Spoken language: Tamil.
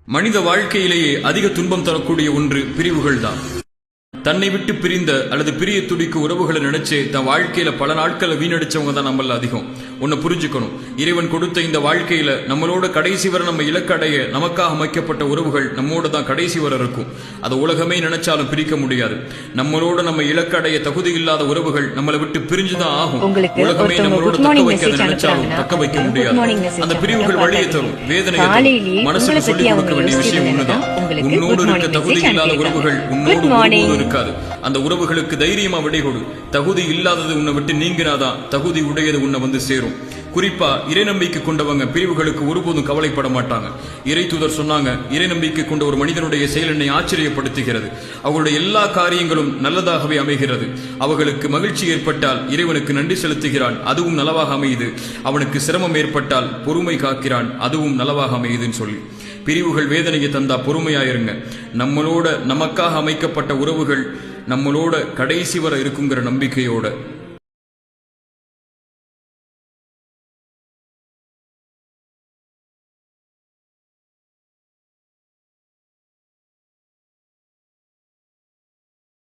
மனித வாழ்க்கையிலேயே அதிக துன்பம் தரக்கூடிய ஒன்று பிரிவுகள் தான். தன்னை விட்டு பிரிந்த அல்லது பிரிய துடிக்கு உறவுகளை நினைச்சு தன் வாழ்க்கையில பல நாட்களை வீணடிச்சவங்க தான் நம்மள அதிகம். ஒன்னு புரிஞ்சுக்கணும், இறைவன் கொடுத்த இந்த வாழ்க்கையில நம்மளோட கடைசி வரை நம்ம இலக்கடைய நமக்காக அமைக்கப்பட்ட உறவுகள் நம்மோட தான் கடைசி வரை இருக்கும். அதை உலகமே நினைச்சாலும் பிரிக்க முடியாது. நம்மளோட நம்ம இலக்கடைய தகுதி இல்லாத உறவுகள் நம்மளை விட்டு பிரிஞ்சுதான் ஆகும். உலகமே நம்மளோட தக்க வைக்க நினைச்சாலும் தக்க வைக்க முடியாது. அந்த பிரிவுகள் வழியை தரும் வேதனையை தரும். மனசுக்கு சொல்லிக் கொடுக்க வேண்டிய விஷயம் ஒண்ணுதான், உன்னோடு இருக்க தகுதி இல்லாத உறவுகள் உன்னோடு இருக்காது. அந்த உறவுகளுக்கு தைரியமா விடை கொடு. தகுதி இல்லாதது உன்னை விட்டு நீங்கினாதான் தகுதி உடையது உன்னை வந்து சேரும். குறிப்பா இறை நம்பிக்கை கொண்டவங்க பிரிவுகளுக்கு ஒருபோதும் கவலைப்பட மாட்டாங்க. இறை தூதர் சொன்னாங்க, இறை நம்பிக்கை கொண்ட ஒரு மனிதனுடைய செயல் என்னை ஆச்சரியப்படுத்துகிறது. அவர்களுடைய எல்லா காரியங்களும் நல்லதாகவே அமைகிறது. அவர்களுக்கு மகிழ்ச்சி ஏற்பட்டால் இறைவனுக்கு நன்றி செலுத்துகிறான், அதுவும் நலவாக அமையுது. அவனுக்கு சிரமம் ஏற்பட்டால் பொறுமை காக்கிறான், அதுவும் நலவாக அமையுதுன்னு சொல்லி. பிரிவுகள் வேதனையை தந்தா பொறுமையாயிருங்க. நம்மளோட நமக்காக அமைக்கப்பட்ட உறவுகள் நம்மளோட கடைசி வரை இருக்குங்கிற நம்பிக்கையோட